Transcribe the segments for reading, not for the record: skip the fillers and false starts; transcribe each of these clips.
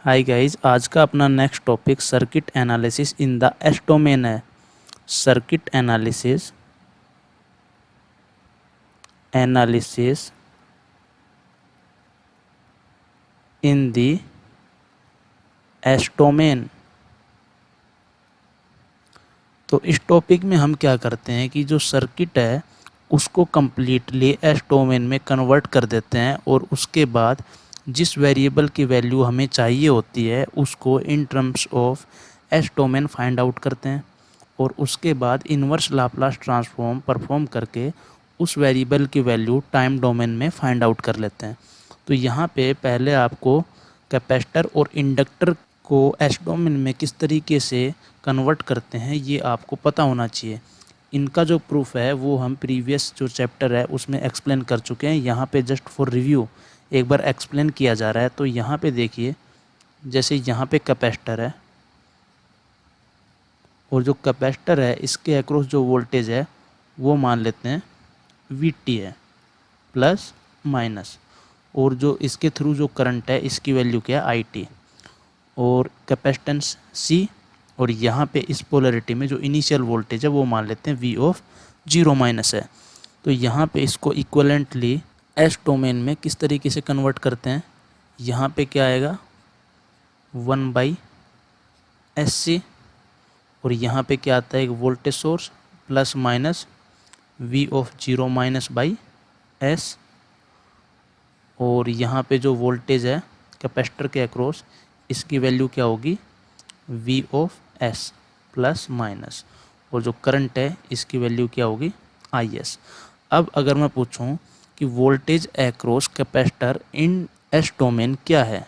Hi guys, आज का अपना next topic circuit analysis in the S domain है। Circuit analysis in the S domain. तो इस टॉपिक में हम क्या करते हैं कि जो सर्किट है उसको कम्प्लीटली एस डोमेन में कन्वर्ट कर देते हैं और उसके बाद जिस वेरिएबल की वैल्यू हमें चाहिए होती है उसको in terms of S domain find out करते हैं और उसके बाद इन्वर्स लाप्लास ट्रांसफॉर्म परफॉर्म करके उस वेरिएबल की वैल्यू टाइम डोमेन में फाइंड आउट कर लेते हैं। तो यहाँ पे पहले आपको कैपेसिटर और इंडक्टर को एस डोमेन में किस तरीके से कन्वर्ट करते हैं ये आपको पता होना चाहिए। इनका जो प्रूफ है वो हम प्रीवियस जो चैप्टर है उसमें एक्सप्लेन कर चुके हैं। यहाँ पे जस्ट फॉर रिव्यू एक बार एक्सप्लेन किया जा रहा है। तो यहाँ पे देखिए, जैसे यहाँ पे कैपेसिटर है और जो कैपेसिटर है इसके अक्रॉस जो वोल्टेज है वो मान लेते हैं VT है प्लस माइनस, और जो इसके थ्रू जो करंट है इसकी वैल्यू क्या है IT, और कैपेसिटेंस C, और यहाँ पे इस पोलरिटी में जो इनिशियल वोल्टेज है वो मान लेते हैं V ऑफ 0 माइनस है। तो यहाँ पे इसको इक्वलेंटली एस डोमेन में किस तरीके से कन्वर्ट करते हैं, यहाँ पे क्या आएगा 1/SC, और यहाँ पे क्या आता है एक voltage source plus minus V of 0 minus by S, और यहाँ पे जो वोल्टेज है कैपेसिटर के अक्रॉस इसकी वैल्यू क्या होगी V of S plus minus, और जो करंट है इसकी वैल्यू क्या होगी IS। अब अगर मैं पूछूं कि वोल्टेज अक्रॉस कैपेसिटर इन एस डोमेन क्या है,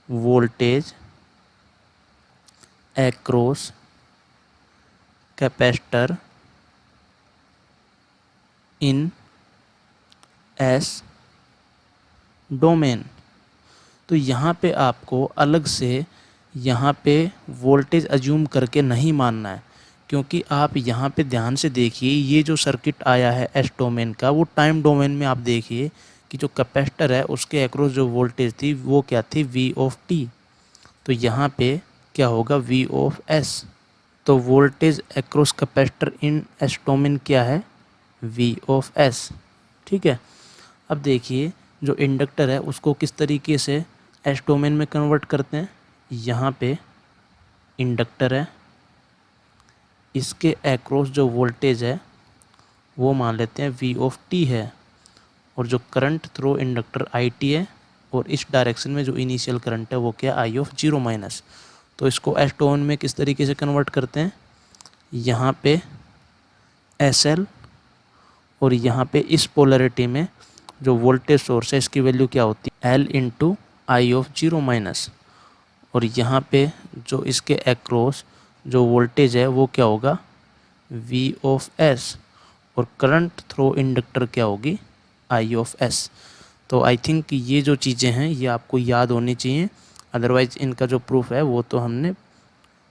वोल्टेज अक्रॉस कैपेसिटर इन एस डोमेन, तो यहाँ पे आपको अलग से यहाँ पे वोल्टेज अज्यूम करके नहीं मानना है, क्योंकि आप यहाँ पे ध्यान से देखिए ये जो सर्किट आया है एस डोमेन का वो टाइम डोमेन में आप देखिए कि जो कैपेसिटर है उसके अक्रॉस जो वोल्टेज थी वो क्या थी V ऑफ T। तो यहाँ पे क्या होगा V ऑफ S। तो वोल्टेज अक्रॉस कैपेसिटर इन एस डोमेन क्या है V ऑफ S। ठीक है। अब देखिए जो इंडक्टर है उसको किस तरीके से एस डोमेन में कन्वर्ट करते हैं। यहाँ पे इंडक्टर है, इसके अक्रॉस जो वोल्टेज है वो मान लेते हैं V ऑफ T है, और जो करंट थ्रू इंडक्टर IT है, और इस डायरेक्शन में जो इनिशियल करंट है वो क्या I ऑफ 0 माइनस। तो इसको एस डोमेन में किस तरीके से कन्वर्ट करते हैं, यहाँ पे SL, और यहाँ पे इस पोलरिटी में जो वोल्टेज सोर्स है इसकी वैल्यू क्या होती है L into I of 0 minus, और यहाँ पे जो इसके अक्रॉस जो वोल्टेज है वो क्या होगा V ऑफ S, और करंट थ्रू इंडक्टर क्या होगी I ऑफ S। तो आई थिंक ये जो चीज़ें हैं ये आपको याद होनी चाहिए, अदरवाइज़ इनका जो प्रूफ है वो तो हमने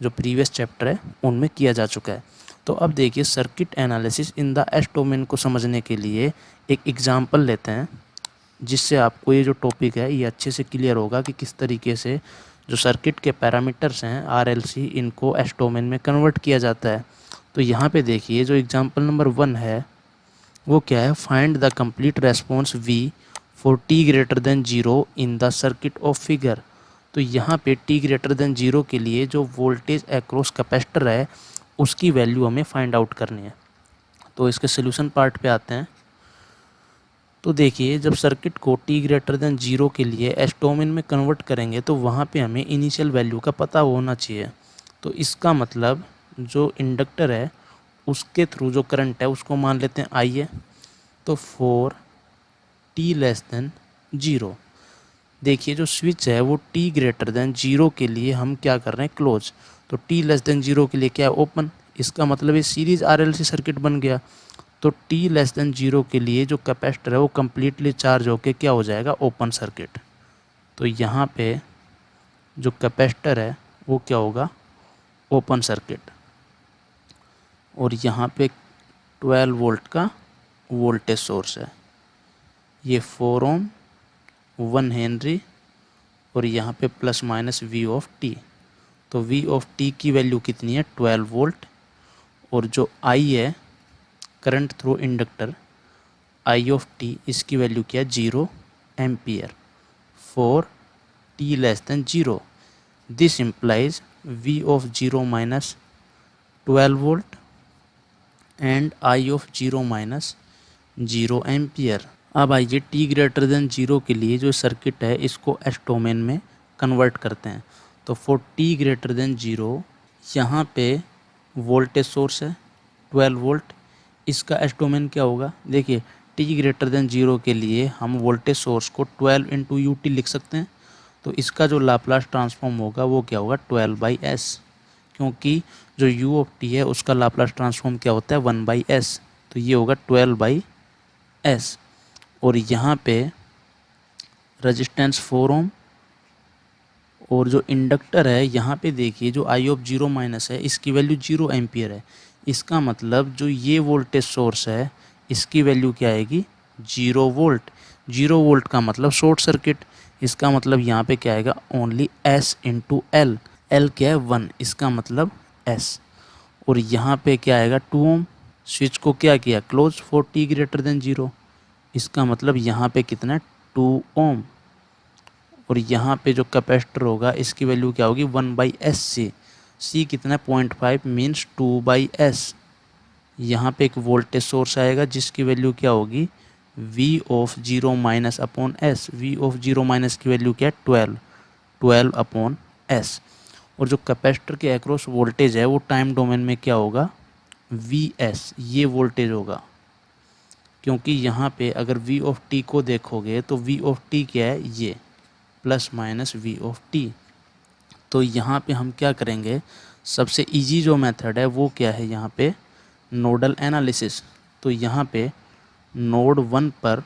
जो प्रीवियस चैप्टर है उनमें किया जा चुका है। तो अब देखिए circuit analysis in the S domain को समझने के लिए एक एग्जांपल लेते हैं, जिससे आपको ये जो टॉपिक है ये अच्छे से क्लियर होगा कि किस तरीके से जो सर्किट के पैरामीटर्स हैं RLC इनको एस डोमेन में कन्वर्ट किया जाता है। तो यहाँ पे देखिए जो एग्जांपल नंबर 1 है वो क्या है, find the complete response V for t greater than 0 in the circuit of figure. तो यहाँ पे t ग्रेटर देन 0 के लिए जो वोल्टेज अक्रॉस कैपेसिटर है उसकी वैल्यू हमें फाइंड आउट करनी है। तो इसके सोल्यूशन पार्ट पे आते हैं। तो देखिए जब सर्किट को t ग्रेटर देन 0 के लिए एस डोमेन में कन्वर्ट करेंगे तो वहाँ पे हमें इनिशियल वैल्यू का पता होना चाहिए। तो इसका मतलब जो इंडक्टर है उसके थ्रू जो करंट है उसको मान लेते हैं I है। तो फॉर t लेस देन 0, देखिए जो स्विच है वो t ग्रेटर देन 0 के लिए हम क्या कर रहे हैं क्लोज। तो t लेस देन 0 के लिए क्या है ओपन, इसका मतलब ये सीरीज RLC सर्किट बन गया। तो t लेस देन 0 के लिए जो कैपेसिटर है वो कम्प्लीटली चार्ज होके क्या हो जाएगा ओपन सर्किट। तो यहाँ पे जो कैपेसिटर है वो क्या होगा ओपन सर्किट, और यहाँ पे 12 वोल्ट का वोल्टेज सोर्स है, ये 4 ओम 1 हेनरी और यहाँ पे plus minus v of t. तो वी ऑफ टी की वैल्यू कितनी है 12 वोल्ट, और जो आई है current through inductor i of t, इसकी वैल्यू क्या है 0 ampere for t less than 0। This implies v of 0 minus 12 volt and i of 0 minus 0 ampere. अब आइए टी ग्रेटर देन 0 के लिए जो सर्किट है इसको एस डोमेन में कन्वर्ट करते हैं। तो फॉर टी ग्रेटर देन 0 यहाँ पे वोल्टेज सोर्स है 12 वोल्ट, इसका एस डोमेन क्या होगा, देखिए टी ग्रेटर देन 0 के लिए हम वोल्टेज सोर्स को 12 इंटू यू टी लिख सकते हैं। तो इसका जो लाप्लास ट्रांसफॉर्म होगा वो क्या होगा 12/s, क्योंकि जो u ऑफ t है उसका लाप्लास ट्रांसफॉर्म क्या होता है 1/s, तो ये होगा 12/s। और यहाँ पे रजिस्टेंस 4 ओम, और जो इंडक्टर है यहाँ पे देखिए जो आई ऑफ 0 माइनस है इसकी वैल्यू 0 एम्पियर है। इसका मतलब जो ये वोल्टेज सोर्स है इसकी वैल्यू क्या आएगी 0 वोल्ट। 0 वोल्ट का मतलब शॉर्ट सर्किट, इसका मतलब यहाँ पे क्या आएगा only S into L. L क्या है 1, इसका मतलब S। और यहाँ पे क्या आएगा 2 ओम, स्विच को क्या किया close for T greater than 0, इसका मतलब यहाँ पे कितना है 2 ओम। और यहाँ पे जो कैपेसिटर होगा इसकी वैल्यू क्या होगी 1/s सी। सी कितना है 0.5 मीन्स 2/s। यहाँ पे एक वोल्टेज सोर्स आएगा जिसकी वैल्यू क्या होगी v of 0 minus upon s. V of 0 minus की वैल्यू क्या है 12 अपॉन एस। और जो कैपेसिटर के अक्रॉस वोल्टेज है वो टाइम डोमेन में क्या होगा Vs, ये वोल्टेज होगा। क्योंकि यहाँ पे अगर v ऑफ t को देखोगे तो v ऑफ t क्या है ये plus minus v of t. तो यहाँ पे हम क्या करेंगे, सबसे इजी जो मेथड है वो क्या है यहाँ पे नोडल एनालिसिस। तो यहाँ पे नोड 1 पर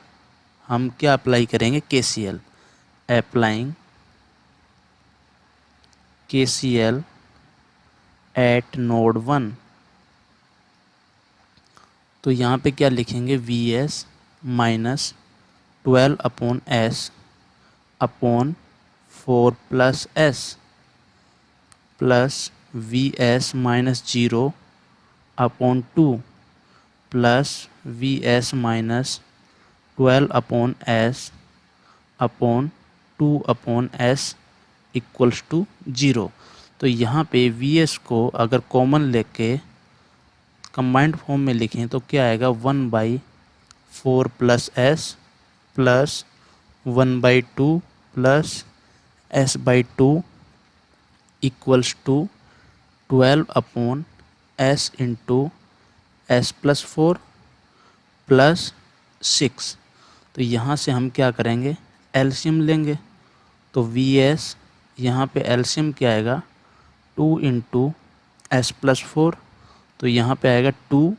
हम क्या अप्लाई करेंगे KCL, applying KCL at node 1। तो यहाँ पे क्या लिखेंगे Vs minus 12 upon s upon 4 plus s plus Vs minus 0 upon 2 plus Vs minus 12 upon s upon 2 upon s equals to 0। तो यहाँ पे Vs को अगर कॉमन लेके कंबाइंड फॉर्म में लिखें तो क्या आएगा 1/4 plus s plus 1/2 plus s/2 equals to 12 upon s into s plus 4 plus 6। तो यहाँ से हम क्या करेंगे एलसीएम लेंगे। तो Vs यहाँ पे एलसीएम क्या आएगा 2 इंटू एस प्लस 4, तो यहाँ पे आएगा 2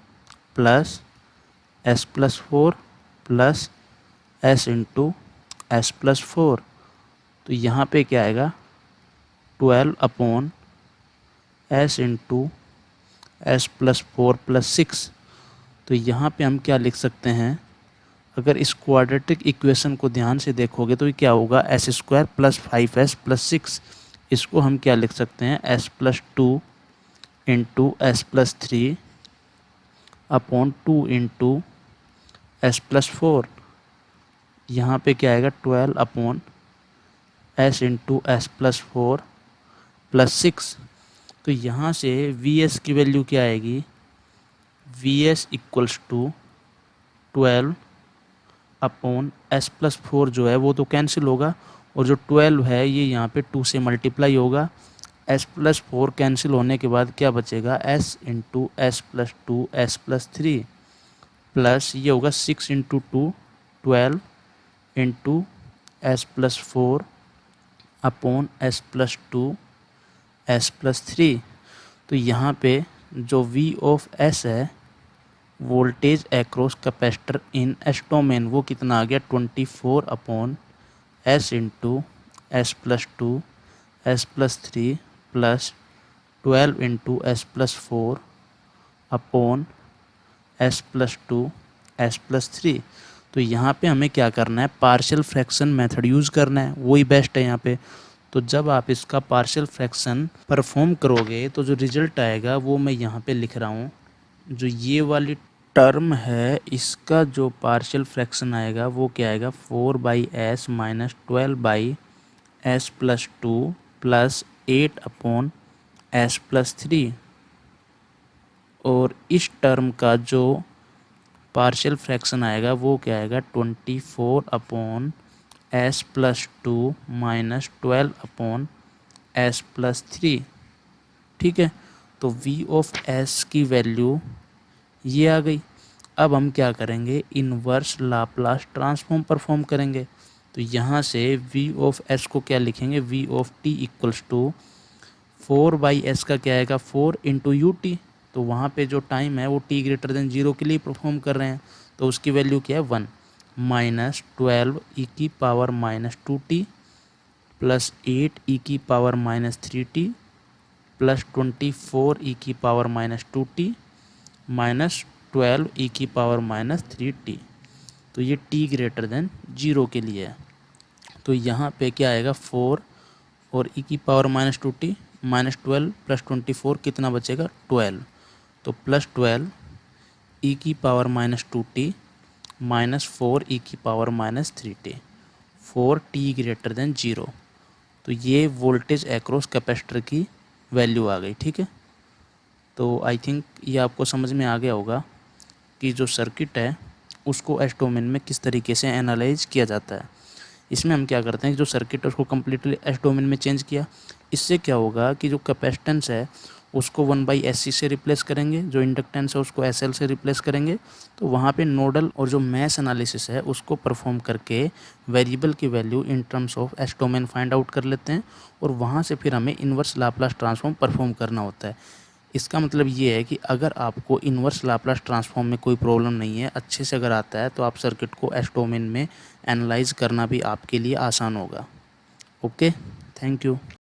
plus s plus 4 plus S into s plus 4। तो यहाँ पे क्या आएगा 12 upon S into s plus 4 plus 6। तो यहाँ पे हम क्या लिख सकते हैं, अगर इस क्वाड्रेटिक इक्वेशन को ध्यान से देखोगे तो ये क्या होगा s² प्लस 5s प्लस 6। इसको हम क्या लिख सकते हैं s plus 2 into s plus 3 upon 2 into s plus 4। यहाँ पे क्या आएगा 12 upon S into s plus 4 plus 6। तो यहाँ से Vs की वैल्यू क्या आएगी Vs equals to 12 upon s plus 4 जो है वो तो कैंसिल होगा, और जो 12 है ये यहाँ पे 2 से मल्टीप्लाई होगा। एस प्लस 4 कैंसिल होने के बाद क्या बचेगा s into s plus 2 S plus 3 plus ये होगा 6 into 2 12 into s plus 4 upon s plus 2 S plus 3। तो यहाँ पे जो V ऑफ S है वोल्टेज एक्रॉस कैपेसिटर इन एस डोमेन वो कितना आ गया 24 upon S into s plus 2 S plus 3 plus 12 into s plus 4 upon s plus 2 S plus 3। तो यहाँ पे हमें क्या करना है, पार्शियल फ्रैक्शन मेथड यूज़ करना है, वही बेस्ट है यहाँ पे। तो जब आप इसका पार्शियल फ्रैक्शन परफॉर्म करोगे तो जो रिजल्ट आएगा वो मैं यहाँ पे लिख रहा हूँ। जो ये वाली टर्म है इसका जो पार्शियल फ्रैक्शन आएगा वो क्या आएगा, 4/s minus 12/s plus 2 plus 8/s plus 3। और इस टर्म का जो पार्शियल फ्रैक्शन आएगा वो क्या आएगा, 24/s plus 2 minus 12/s plus 3। ठीक है, तो v ऑफ s की वैल्यू ये आ गई। अब हम क्या करेंगे, इन्वर्स लाप्लास ट्रांसफॉर्म परफॉर्म करेंगे। तो यहाँ से v ऑफ s को क्या लिखेंगे, v of t equals to 4/s का क्या आएगा, 4 इंटू यू टी। तो वहाँ पे जो टाइम है वो t ग्रेटर देन 0 के लिए परफॉर्म कर रहे हैं, तो उसकी वैल्यू क्या है 1 माइनस 12 ई की पावर माइनस 2t प्लस 8 ई की पावर माइनस 3t प्लस 24 ई की पावर माइनस 2t माइनस 12 ई की पावर माइनस 3t। तो ये t ग्रेटर देन 0 के लिए है। तो यहाँ पे क्या आएगा, 4 और ई की power minus 2t minus 12 plus 24 कितना बचेगा, 12। तो प्लस 12 ई की पावर माइनस 2t माइनस 4 ई की power minus 3t, 4t greater than 0। तो ये वोल्टेज एक्रॉस कैपेसिटर की वैल्यू आ गई। ठीक है, तो आई थिंक ये आपको समझ में आ गया होगा कि जो सर्किट है उसको एस डोमेन में किस तरीके से एनालाइज किया जाता है। इसमें हम क्या करते हैं, जो सर्किट है उसको कम्प्लीटली एस डोमेन में चेंज किया। इससे क्या होगा कि जो कैपेसिटेंस है उसको 1/SC से रिप्लेस करेंगे, जो इंडक्टेंस है उसको SL से रिप्लेस करेंगे। तो वहाँ पे नोडल और जो मैश एनालिसिस है उसको परफॉर्म करके वेरिएबल की value in terms of S domain find out कर लेते हैं, और वहाँ से फिर हमें इन्वर्स लाप्लास ट्रांसफॉर्म परफॉर्म करना होता है। इसका मतलब ये है कि अगर आपको इन्वर्स लाप्लास ट्रांसफॉर्म में कोई प्रॉब्लम नहीं है, अच्छे से अगर आता है, तो आप सर्किट को एस डोमेन में एनालाइज करना भी आपके लिए आसान होगा। Okay, thank you.